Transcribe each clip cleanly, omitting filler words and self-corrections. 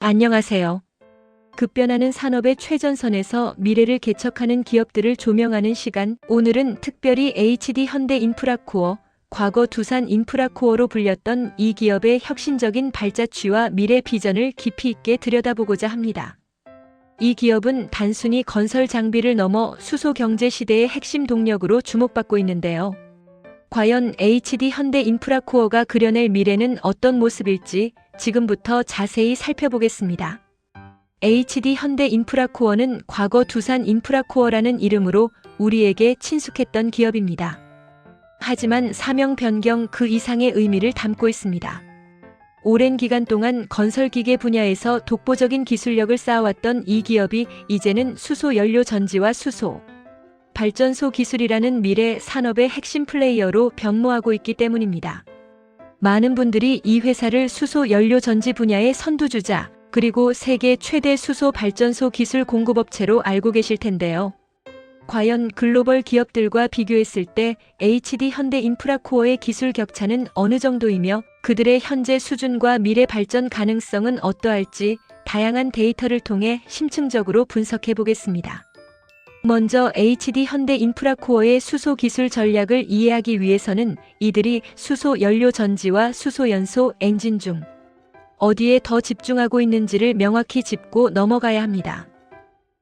안녕하세요. 급변하는 산업의 최전선에서 미래를 개척하는 기업들을 조명하는 시간, 오늘은 특별히 HD 현대인프라코어, 과거 두산인프라코어로 불렸던 이 기업의 혁신적인 발자취와 미래 비전을 깊이 있게 들여다보고자 합니다. 이 기업은 단순히 건설 장비를 넘어 수소 경제 시대의 핵심 동력으로 주목받고 있는데요. 과연 HD 현대인프라코어가 그려낼 미래는 어떤 모습일지 지금부터 자세히 살펴보겠습니다. HD 현대인프라코어는 과거 두산인프라코어라는 이름으로 우리에게 친숙했던 기업입니다. 하지만 사명 변경 그 이상의 의미를 담고 있습니다. 오랜 기간 동안 건설기계 분야에서 독보적인 기술력을 쌓아왔던 이 기업이 이제는 수소 연료 전지와 수소 발전소 기술이라는 미래 산업의 핵심 플레이어로 변모하고 있기 때문입니다. 많은 분들이 이 회사를 수소 연료 전지 분야의 선두주자, 그리고 세계 최대 수소 발전소 기술 공급업체로 알고 계실 텐데요. 과연 글로벌 기업들과 비교했을 때 HD 현대인프라코어의 기술 격차는 어느 정도이며 그들의 현재 수준과 미래 발전 가능성은 어떠할지 다양한 데이터를 통해 심층적으로 분석해 보겠습니다. 먼저 HD 현대인프라코어의 수소 기술 전략을 이해하기 위해서는 이들이 수소 연료 전지와 수소 연소 엔진 중 어디에 더 집중하고 있는지를 명확히 짚고 넘어가야 합니다.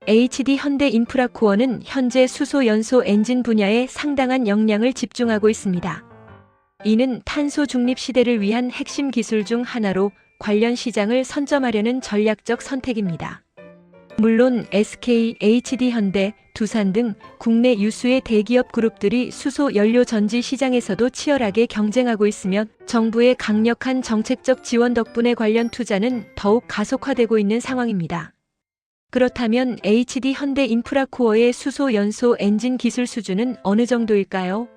HD 현대인프라코어는 현재 수소 연소 엔진 분야에 상당한 역량을 집중하고 있습니다. 이는 탄소 중립 시대를 위한 핵심 기술 중 하나로 관련 시장을 선점하려는 전략적 선택입니다. 물론 SK, HD 현대, 두산 등 국내 유수의 대기업 그룹들이 수소 연료 전지 시장에서도 치열하게 경쟁하고 있으며 정부의 강력한 정책적 지원 덕분에 관련 투자는 더욱 가속화되고 있는 상황입니다. 그렇다면 HD 현대인프라코어의 수소 연소 엔진 기술 수준은 어느 정도일까요?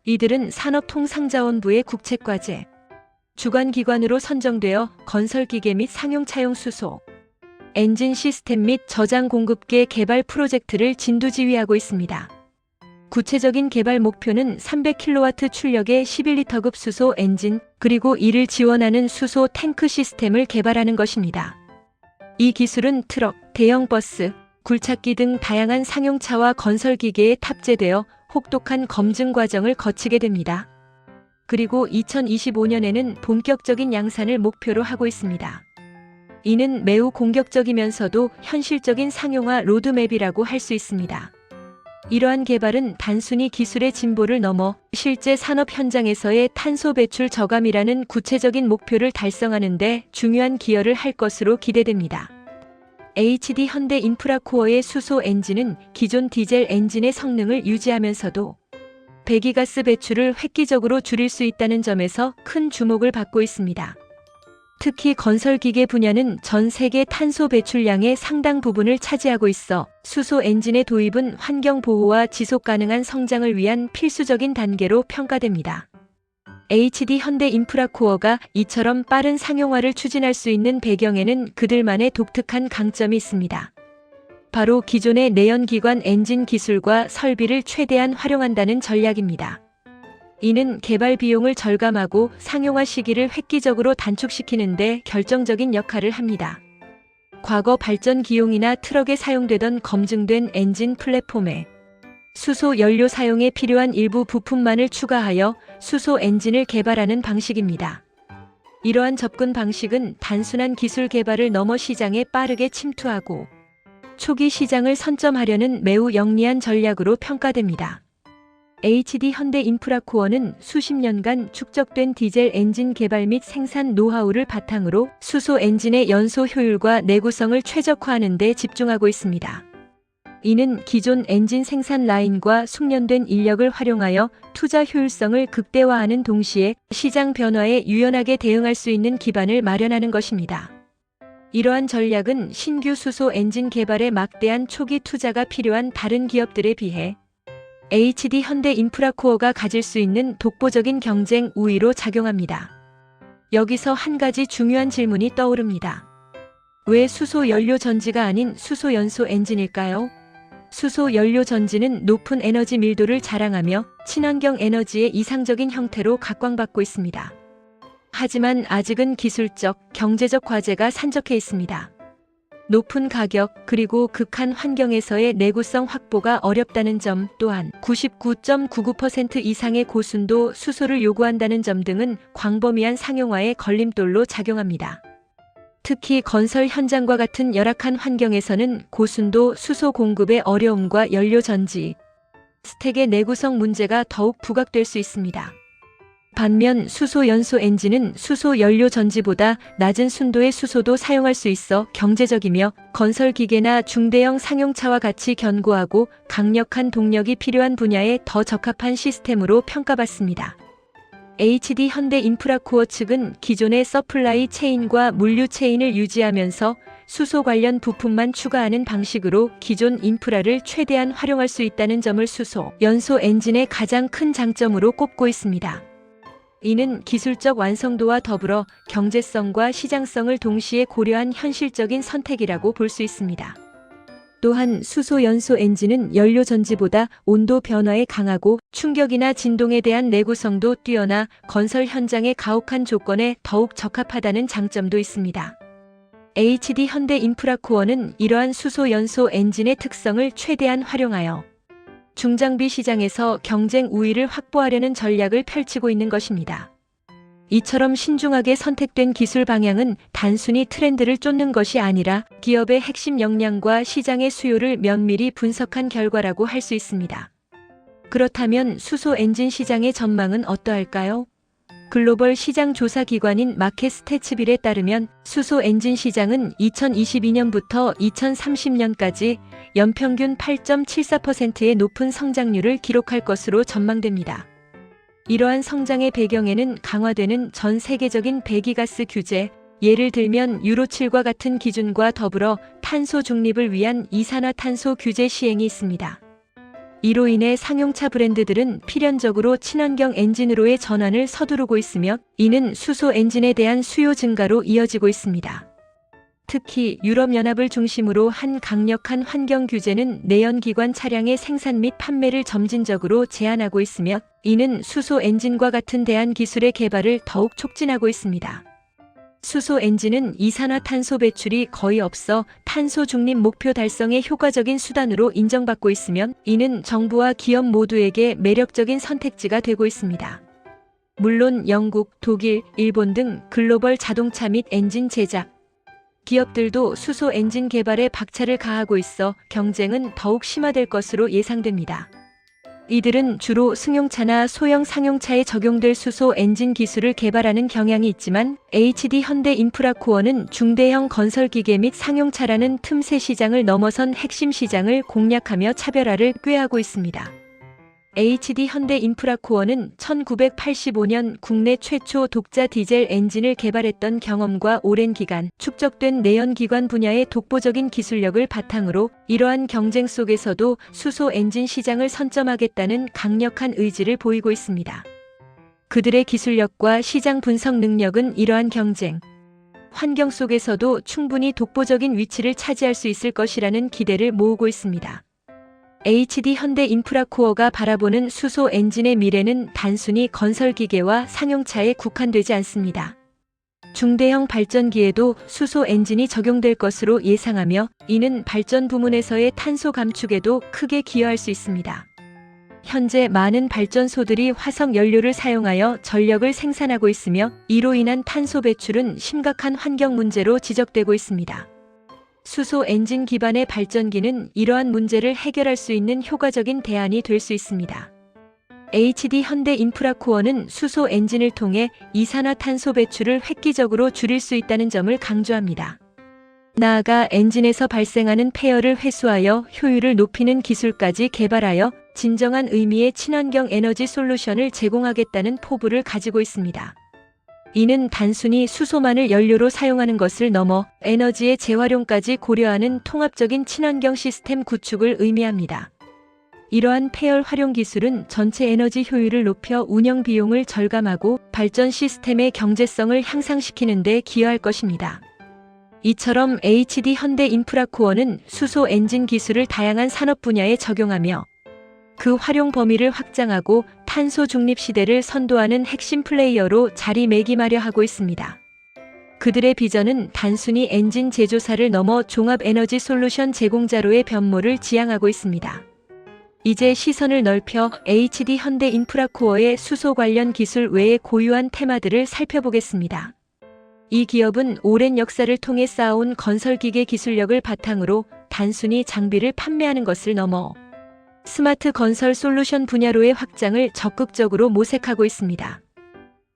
이들은 산업통상자원부의 국책과제, 주관기관으로 선정되어 건설기계 및 상용차용 수소 엔진 시스템 및 저장 공급계 개발 프로젝트를 진두지휘하고 있습니다. 구체적인 개발 목표는 300kW 출력의 11리터급 수소 엔진, 그리고 이를 지원하는 수소 탱크 시스템을 개발하는 것입니다. 이 기술은 트럭, 대형 버스, 굴착기 등 다양한 상용차와 건설기계에 탑재되어 혹독한 검증 과정을 거치게 됩니다. 그리고 2025년에는 본격적인 양산을 목표로 하고 있습니다. 이는 매우 공격적이면서도 현실적인 상용화 로드맵이라고 할 수 있습니다. 이러한 개발은 단순히 기술의 진보를 넘어 실제 산업 현장에서의 탄소 배출 저감이라는 구체적인 목표를 달성하는 데 중요한 기여를 할 것으로 기대됩니다. HD 현대인프라코어의 수소 엔진은 기존 디젤 엔진의 성능을 유지하면서도 배기가스 배출을 획기적으로 줄일 수 있다는 점에서 큰 주목을 받고 있습니다. 특히 건설기계 분야는 전 세계 탄소 배출량의 상당 부분을 차지하고 있어 수소 엔진의 도입은 환경 보호와 지속 가능한 성장을 위한 필수적인 단계로 평가됩니다. HD 현대인프라코어가 이처럼 빠른 상용화를 추진할 수 있는 배경에는 그들만의 독특한 강점이 있습니다. 바로 기존의 내연기관 엔진 기술과 설비를 최대한 활용한다는 전략입니다. 이는 개발 비용을 절감하고 상용화 시기를 획기적으로 단축시키는 데 결정적인 역할을 합니다. 과거 발전 기용이나 트럭에 사용되던 검증된 엔진 플랫폼에 수소 연료 사용에 필요한 일부 부품만을 추가하여 수소 엔진을 개발하는 방식입니다. 이러한 접근 방식은 단순한 기술 개발을 넘어 시장에 빠르게 침투하고 초기 시장을 선점하려는 매우 영리한 전략으로 평가됩니다. HD 현대인프라코어는 수십 년간 축적된 디젤 엔진 개발 및 생산 노하우를 바탕으로 수소 엔진의 연소 효율과 내구성을 최적화하는 데 집중하고 있습니다. 이는 기존 엔진 생산 라인과 숙련된 인력을 활용하여 투자 효율성을 극대화하는 동시에 시장 변화에 유연하게 대응할 수 있는 기반을 마련하는 것입니다. 이러한 전략은 신규 수소 엔진 개발에 막대한 초기 투자가 필요한 다른 기업들에 비해 HD 현대인프라코어가 가질 수 있는 독보적인 경쟁 우위로 작용합니다. 여기서 한 가지 중요한 질문이 떠오릅니다. 왜 수소 연료 전지가 아닌 수소 연소 엔진일까요? 수소 연료 전지는 높은 에너지 밀도를 자랑하며 친환경 에너지의 이상적인 형태로 각광받고 있습니다. 하지만 아직은 기술적, 경제적 과제가 산적해 있습니다. 높은 가격 그리고 극한 환경에서의 내구성 확보가 어렵다는 점 또한 99.99% 이상의 고순도 수소를 요구한다는 점 등은 광범위한 상용화의 걸림돌로 작용합니다. 특히 건설 현장과 같은 열악한 환경에서는 고순도 수소 공급의 어려움과 연료 전지, 스택의 내구성 문제가 더욱 부각될 수 있습니다. 반면 수소 연소 엔진은 수소 연료 전지보다 낮은 순도의 수소도 사용할 수 있어 경제적이며 건설 기계나 중대형 상용차와 같이 견고하고 강력한 동력이 필요한 분야에 더 적합한 시스템으로 평가받습니다. HD 현대 인프라코어 측은 기존의 서플라이 체인과 물류 체인을 유지하면서 수소 관련 부품만 추가하는 방식으로 기존 인프라를 최대한 활용할 수 있다는 점을 수소 연소 엔진의 가장 큰 장점으로 꼽고 있습니다. 이는 기술적 완성도와 더불어 경제성과 시장성을 동시에 고려한 현실적인 선택이라고 볼 수 있습니다. 또한 수소 연소 엔진은 연료 전지보다 온도 변화에 강하고 충격이나 진동에 대한 내구성도 뛰어나 건설 현장의 가혹한 조건에 더욱 적합하다는 장점도 있습니다. HD 현대 인프라코어는 이러한 수소 연소 엔진의 특성을 최대한 활용하여 중장비 시장에서 경쟁 우위를 확보하려는 전략을 펼치고 있는 것입니다. 이처럼 신중하게 선택된 기술 방향은 단순히 트렌드를 쫓는 것이 아니라 기업의 핵심 역량과 시장의 수요를 면밀히 분석한 결과라고 할 수 있습니다. 그렇다면 수소 엔진 시장의 전망은 어떠할까요? 글로벌 시장 조사 기관인 마켓스태츠빌에 따르면 수소 엔진 시장은 2022년부터 2030년까지 연평균 8.74%의 높은 성장률을 기록할 것으로 전망됩니다. 이러한 성장의 배경에는 강화되는 전 세계적인 배기가스 규제, 예를 들면 유로7과 같은 기준과 더불어 탄소 중립을 위한 이산화탄소 규제 시행이 있습니다. 이로 인해 상용차 브랜드들은 필연적으로 친환경 엔진으로의 전환을 서두르고 있으며 이는 수소 엔진에 대한 수요 증가로 이어지고 있습니다. 특히 유럽연합을 중심으로 한 강력한 환경 규제는 내연기관 차량의 생산 및 판매를 점진적으로 제한하고 있으며 이는 수소 엔진과 같은 대안 기술의 개발을 더욱 촉진하고 있습니다. 수소 엔진은 이산화탄소 배출이 거의 없어 탄소 중립 목표 달성의 효과적인 수단으로 인정받고 있으며 이는 정부와 기업 모두에게 매력적인 선택지가 되고 있습니다. 물론 영국, 독일, 일본 등 글로벌 자동차 및 엔진 제작 기업들도 수소 엔진 개발에 박차를 가하고 있어 경쟁은 더욱 심화될 것으로 예상됩니다. 이들은 주로 승용차나 소형 상용차에 적용될 수소 엔진 기술을 개발하는 경향이 있지만 HD 현대 인프라코어는 중대형 건설기계 및 상용차라는 틈새 시장을 넘어선 핵심 시장을 공략하며 차별화를 꾀하고 있습니다. HD 현대 인프라코어는 1985년 국내 최초 독자 디젤 엔진을 개발했던 경험과 오랜 기간 축적된 내연기관 분야의 독보적인 기술력을 바탕으로 이러한 경쟁 속에서도 수소 엔진 시장을 선점하겠다는 강력한 의지를 보이고 있습니다. 그들의 기술력과 시장 분석 능력은 이러한 경쟁 환경 속에서도 충분히 독보적인 위치를 차지할 수 있을 것이라는 기대를 모으고 있습니다. HD 현대 인프라코어가 바라보는 수소 엔진의 미래는 단순히 건설기계와 상용차에 국한되지 않습니다. 중대형 발전기에도 수소 엔진이 적용될 것으로 예상하며 이는 발전 부문에서의 탄소 감축에도 크게 기여할 수 있습니다. 현재 많은 발전소들이 화석 연료를 사용하여 전력을 생산하고 있으며 이로 인한 탄소 배출은 심각한 환경 문제로 지적되고 있습니다. 수소 엔진 기반의 발전기는 이러한 문제를 해결할 수 있는 효과적인 대안이 될 수 있습니다. HD 현대 인프라코어는 수소 엔진을 통해 이산화탄소 배출을 획기적으로 줄일 수 있다는 점을 강조합니다. 나아가 엔진에서 발생하는 폐열을 회수하여 효율을 높이는 기술까지 개발하여 진정한 의미의 친환경 에너지 솔루션을 제공하겠다는 포부를 가지고 있습니다. 이는 단순히 수소만을 연료로 사용하는 것을 넘어 에너지의 재활용까지 고려하는 통합적인 친환경 시스템 구축을 의미합니다. 이러한 폐열 활용 기술은 전체 에너지 효율을 높여 운영 비용을 절감하고 발전 시스템의 경제성을 향상시키는 데 기여할 것입니다. 이처럼 HD 현대 인프라코어는 수소 엔진 기술을 다양한 산업 분야에 적용하며 그 활용 범위를 확장하고 탄소 중립 시대를 선도하는 핵심 플레이어로 자리매김하려 하고 있습니다. 그들의 비전은 단순히 엔진 제조사를 넘어 종합 에너지 솔루션 제공자로의 변모를 지향하고 있습니다. 이제 시선을 넓혀 HD 현대 인프라코어의 수소 관련 기술 외의 고유한 테마들을 살펴보겠습니다. 이 기업은 오랜 역사를 통해 쌓아온 건설기계 기술력을 바탕으로 단순히 장비를 판매하는 것을 넘어 스마트 건설 솔루션 분야로의 확장을 적극적으로 모색하고 있습니다.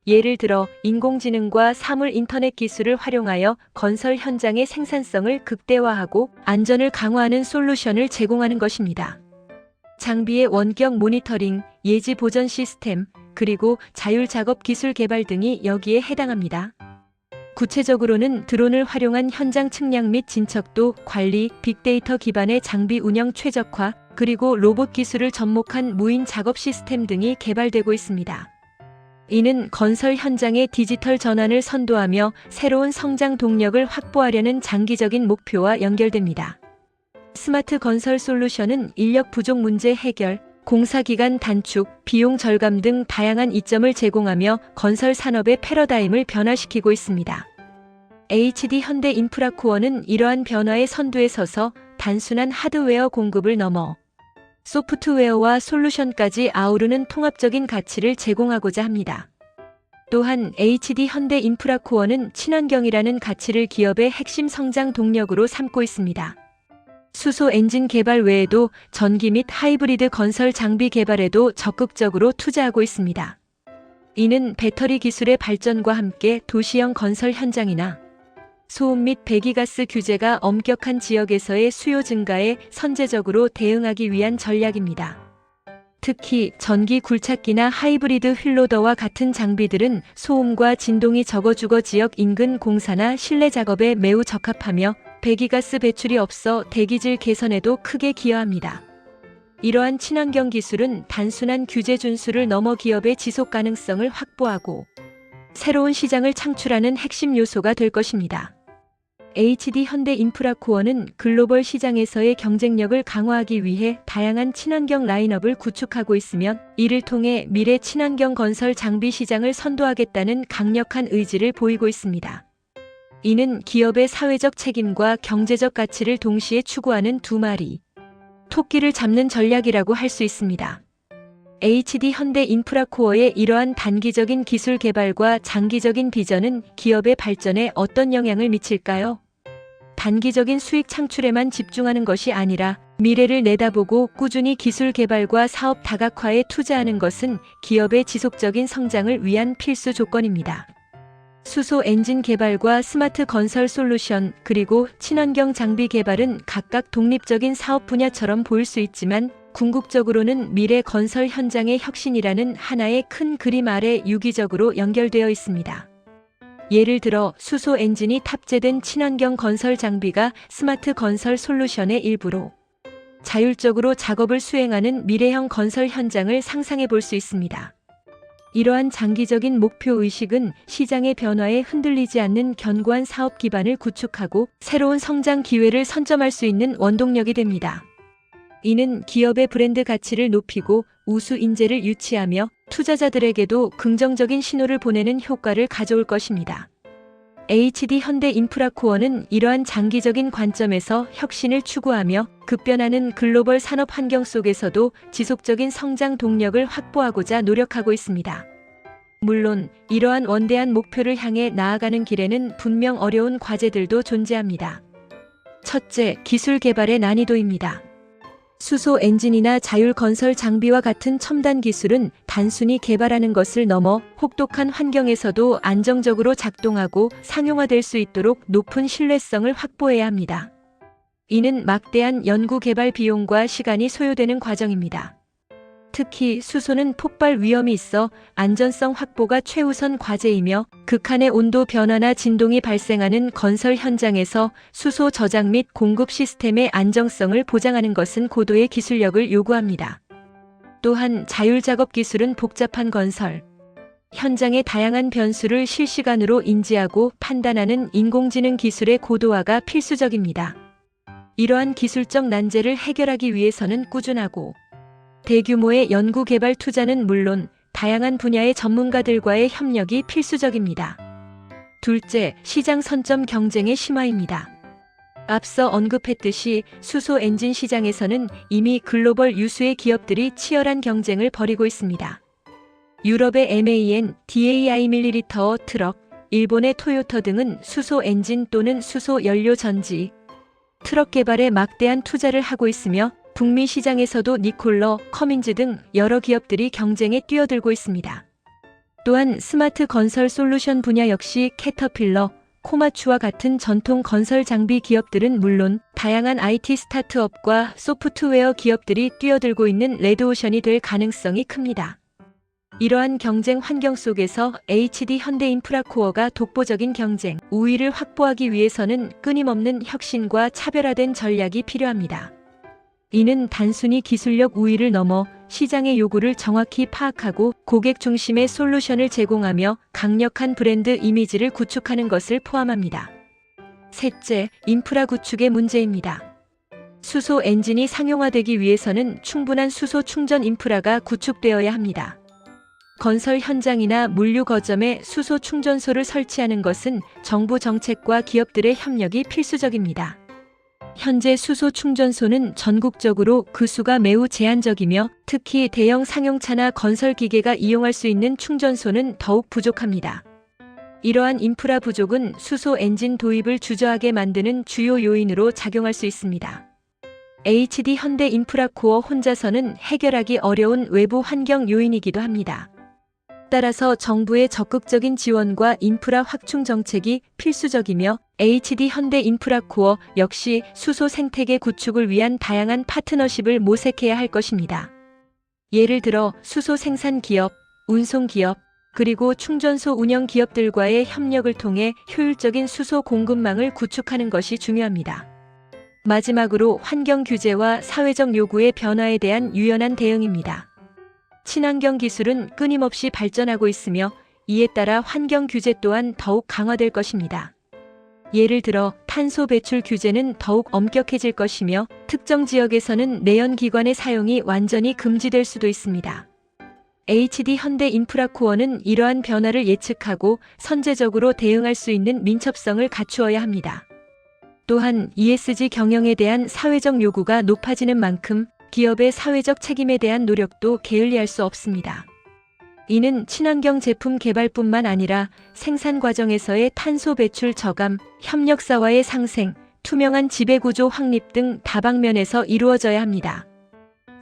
예를 들어 인공지능과 사물 인터넷 기술을 활용하여 건설 현장의 생산성을 극대화하고 안전을 강화하는 솔루션을 제공하는 것입니다. 장비의 원격 모니터링, 예지 보전 시스템, 그리고 자율 작업 기술 개발 등이 여기에 해당합니다. 구체적으로는 드론을 활용한 현장 측량 및 진척도 관리, 빅데이터 기반의 장비 운영 최적화, 그리고 로봇 기술을 접목한 무인 작업 시스템 등이 개발되고 있습니다. 이는 건설 현장의 디지털 전환을 선도하며 새로운 성장 동력을 확보하려는 장기적인 목표와 연결됩니다. 스마트 건설 솔루션은 인력 부족 문제 해결, 공사 기간 단축, 비용 절감 등 다양한 이점을 제공하며 건설 산업의 패러다임을 변화시키고 있습니다. HD 현대 인프라코어는 이러한 변화의 선두에 서서 단순한 하드웨어 공급을 넘어 소프트웨어와 솔루션까지 아우르는 통합적인 가치를 제공하고자 합니다. 또한 HD 현대 인프라코어는 친환경이라는 가치를 기업의 핵심 성장 동력으로 삼고 있습니다. 수소 엔진 개발 외에도 전기 및 하이브리드 건설 장비 개발에도 적극적으로 투자하고 있습니다. 이는 배터리 기술의 발전과 함께 도시형 건설 현장이나 소음 및 배기가스 규제가 엄격한 지역에서의 수요 증가에 선제적으로 대응하기 위한 전략입니다. 특히 전기 굴착기나 하이브리드 휠로더와 같은 장비들은 소음과 진동이 적어 주거 지역 인근 공사나 실내 작업에 매우 적합하며 배기가스 배출이 없어 대기질 개선에도 크게 기여합니다. 이러한 친환경 기술은 단순한 규제 준수를 넘어 기업의 지속 가능성을 확보하고 새로운 시장을 창출하는 핵심 요소가 될 것입니다. HD 현대 인프라코어는 글로벌 시장에서의 경쟁력을 강화하기 위해 다양한 친환경 라인업을 구축하고 있으며 이를 통해 미래 친환경 건설 장비 시장을 선도하겠다는 강력한 의지를 보이고 있습니다. 이는 기업의 사회적 책임과 경제적 가치를 동시에 추구하는 두 마리 토끼를 잡는 전략이라고 할 수 있습니다. HD 현대 인프라코어의 이러한 단기적인 기술 개발과 장기적인 비전은 기업의 발전에 어떤 영향을 미칠까요? 단기적인 수익 창출에만 집중하는 것이 아니라 미래를 내다보고 꾸준히 기술 개발과 사업 다각화에 투자하는 것은 기업의 지속적인 성장을 위한 필수 조건입니다. 수소 엔진 개발과 스마트 건설 솔루션, 그리고 친환경 장비 개발은 각각 독립적인 사업 분야처럼 보일 수 있지만 궁극적으로는 미래 건설 현장의 혁신이라는 하나의 큰 그림 아래 유기적으로 연결되어 있습니다. 예를 들어 수소 엔진이 탑재된 친환경 건설 장비가 스마트 건설 솔루션의 일부로 자율적으로 작업을 수행하는 미래형 건설 현장을 상상해 볼 수 있습니다. 이러한 장기적인 목표 의식은 시장의 변화에 흔들리지 않는 견고한 사업 기반을 구축하고 새로운 성장 기회를 선점할 수 있는 원동력이 됩니다. 이는 기업의 브랜드 가치를 높이고 우수 인재를 유치하며 투자자들에게도 긍정적인 신호를 보내는 효과를 가져올 것입니다. HD 현대 인프라코어는 이러한 장기적인 관점에서 혁신을 추구하며 급변하는 글로벌 산업 환경 속에서도 지속적인 성장 동력을 확보하고자 노력하고 있습니다. 물론 이러한 원대한 목표를 향해 나아가는 길에는 분명 어려운 과제들도 존재합니다. 첫째, 기술 개발의 난이도입니다. 수소 엔진이나 자율 건설 장비와 같은 첨단 기술은 단순히 개발하는 것을 넘어 혹독한 환경에서도 안정적으로 작동하고 상용화될 수 있도록 높은 신뢰성을 확보해야 합니다. 이는 막대한 연구 개발 비용과 시간이 소요되는 과정입니다. 특히 수소는 폭발 위험이 있어 안전성 확보가 최우선 과제이며 극한의 온도 변화나 진동이 발생하는 건설 현장에서 수소 저장 및 공급 시스템의 안정성을 보장하는 것은 고도의 기술력을 요구합니다. 또한 자율 작업 기술은 복잡한 건설 현장의 다양한 변수를 실시간으로 인지하고 판단하는 인공지능 기술의 고도화가 필수적입니다. 이러한 기술적 난제를 해결하기 위해서는 꾸준하고 대규모의 연구개발 투자는 물론 다양한 분야의 전문가들과의 협력이 필수적입니다. 둘째, 시장 선점 경쟁의 심화입니다. 앞서 언급했듯이 수소 엔진 시장에서는 이미 글로벌 유수의 기업들이 치열한 경쟁을 벌이고 있습니다. 유럽의 MAN, DAI 밀리리터 트럭, 일본의 토요타 등은 수소 엔진 또는 수소 연료 전지, 트럭 개발에 막대한 투자를 하고 있으며 북미 시장에서도 니콜러, 커민즈 등 여러 기업들이 경쟁에 뛰어들고 있습니다. 또한 스마트 건설 솔루션 분야 역시 캐터필러, 코마츠와 같은 전통 건설 장비 기업들은 물론 다양한 IT 스타트업과 소프트웨어 기업들이 뛰어들고 있는 레드오션이 될 가능성이 큽니다. 이러한 경쟁 환경 속에서 HD 현대인프라코어가 독보적인 경쟁 우위를 확보하기 위해서는 끊임없는 혁신과 차별화된 전략이 필요합니다. 이는 단순히 기술력 우위를 넘어 시장의 요구를 정확히 파악하고 고객 중심의 솔루션을 제공하며 강력한 브랜드 이미지를 구축하는 것을 포함합니다. 셋째, 인프라 구축의 문제입니다. 수소 엔진이 상용화되기 위해서는 충분한 수소 충전 인프라가 구축되어야 합니다. 건설 현장이나 물류 거점에 수소 충전소를 설치하는 것은 정부 정책과 기업들의 협력이 필수적입니다. 현재 수소 충전소는 전국적으로 그 수가 매우 제한적이며 특히 대형 상용차나 건설 기계가 이용할 수 있는 충전소는 더욱 부족합니다. 이러한 인프라 부족은 수소 엔진 도입을 주저하게 만드는 주요 요인으로 작용할 수 있습니다. HD 현대인프라코어 혼자서는 해결하기 어려운 외부 환경 요인이기도 합니다. 따라서 정부의 적극적인 지원과 인프라 확충 정책이 필수적이며 HD 현대인프라코어 역시 수소 생태계 구축을 위한 다양한 파트너십을 모색해야 할 것입니다. 예를 들어 수소 생산 기업, 운송 기업, 그리고 충전소 운영 기업들과의 협력을 통해 효율적인 수소 공급망을 구축하는 것이 중요합니다. 마지막으로 환경 규제와 사회적 요구의 변화에 대한 유연한 대응입니다. 친환경 기술은 끊임없이 발전하고 있으며 이에 따라 환경 규제 또한 더욱 강화될 것입니다. 예를 들어 탄소 배출 규제는 더욱 엄격해질 것이며 특정 지역에서는 내연기관의 사용이 완전히 금지될 수도 있습니다. HD 현대인프라코어는 이러한 변화를 예측하고 선제적으로 대응할 수 있는 민첩성을 갖추어야 합니다. 또한 ESG 경영에 대한 사회적 요구가 높아지는 만큼 기업의 사회적 책임에 대한 노력도 게을리할 수 없습니다. 이는 친환경 제품 개발뿐만 아니라 생산 과정에서의 탄소 배출 저감, 협력사와의 상생, 투명한 지배구조 확립 등 다방면에서 이루어져야 합니다.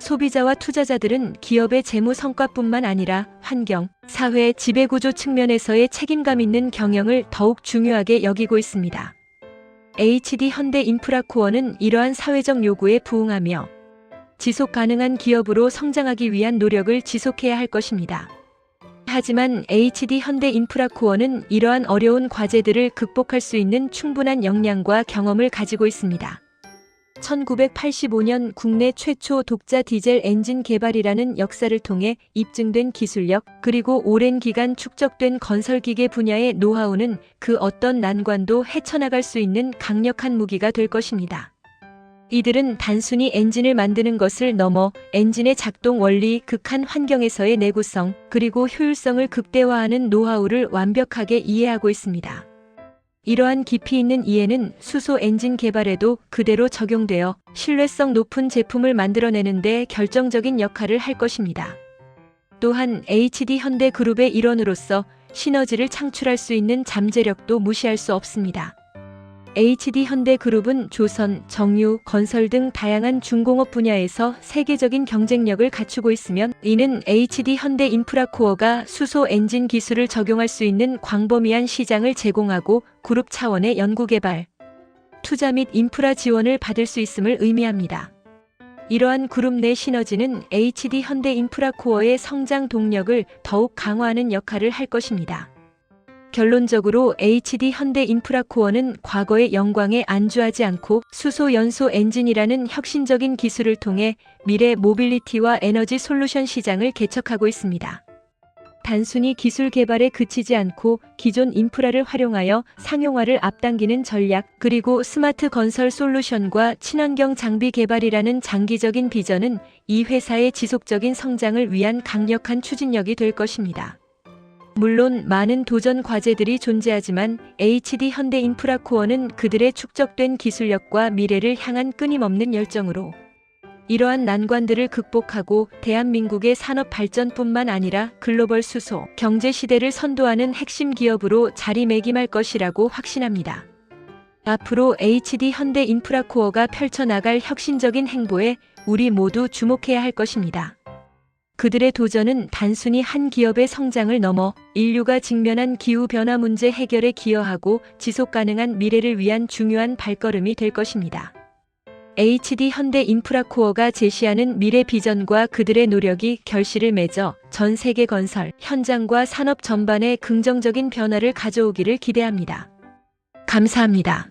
소비자와 투자자들은 기업의 재무 성과뿐만 아니라 환경, 사회, 지배구조 측면에서의 책임감 있는 경영을 더욱 중요하게 여기고 있습니다. HD 현대인프라코어는 이러한 사회적 요구에 부응하며 지속 가능한 기업으로 성장하기 위한 노력을 지속해야 할 것입니다. 하지만 HD 현대인프라코어는 이러한 어려운 과제들을 극복할 수 있는 충분한 역량과 경험을 가지고 있습니다. 1985년 국내 최초 독자 디젤 엔진 개발이라는 역사를 통해 입증된 기술력, 그리고 오랜 기간 축적된 건설기계 분야의 노하우는 그 어떤 난관도 헤쳐나갈 수 있는 강력한 무기가 될 것입니다. 이들은 단순히 엔진을 만드는 것을 넘어 엔진의 작동 원리, 극한 환경에서의 내구성, 그리고 효율성을 극대화하는 노하우를 완벽하게 이해하고 있습니다. 이러한 깊이 있는 이해는 수소 엔진 개발에도 그대로 적용되어 신뢰성 높은 제품을 만들어내는 데 결정적인 역할을 할 것입니다. 또한 HD 현대그룹의 일원으로서 시너지를 창출할 수 있는 잠재력도 무시할 수 없습니다. HD 현대그룹은 조선, 정유, 건설 등 다양한 중공업 분야에서 세계적인 경쟁력을 갖추고 있으면 이는 HD 현대인프라코어가 수소 엔진 기술을 적용할 수 있는 광범위한 시장을 제공하고 그룹 차원의 연구개발, 투자 및 인프라 지원을 받을 수 있음을 의미합니다. 이러한 그룹 내 시너지는 HD 현대인프라코어의 성장 동력을 더욱 강화하는 역할을 할 것입니다. 결론적으로 HD 현대인프라코어는 과거의 영광에 안주하지 않고 수소 연소 엔진이라는 혁신적인 기술을 통해 미래 모빌리티와 에너지 솔루션 시장을 개척하고 있습니다. 단순히 기술 개발에 그치지 않고 기존 인프라를 활용하여 상용화를 앞당기는 전략, 그리고 스마트 건설 솔루션과 친환경 장비 개발이라는 장기적인 비전은 이 회사의 지속적인 성장을 위한 강력한 추진력이 될 것입니다. 물론 많은 도전 과제들이 존재하지만 HD 현대인프라코어는 그들의 축적된 기술력과 미래를 향한 끊임없는 열정으로 이러한 난관들을 극복하고 대한민국의 산업 발전뿐만 아니라 글로벌 수소, 경제 시대를 선도하는 핵심 기업으로 자리매김할 것이라고 확신합니다. 앞으로 HD 현대인프라코어가 펼쳐나갈 혁신적인 행보에 우리 모두 주목해야 할 것입니다. 그들의 도전은 단순히 한 기업의 성장을 넘어 인류가 직면한 기후변화 문제 해결에 기여하고 지속가능한 미래를 위한 중요한 발걸음이 될 것입니다. HD 현대인프라코어가 제시하는 미래 비전과 그들의 노력이 결실을 맺어 전 세계 건설, 현장과 산업 전반에 긍정적인 변화를 가져오기를 기대합니다. 감사합니다.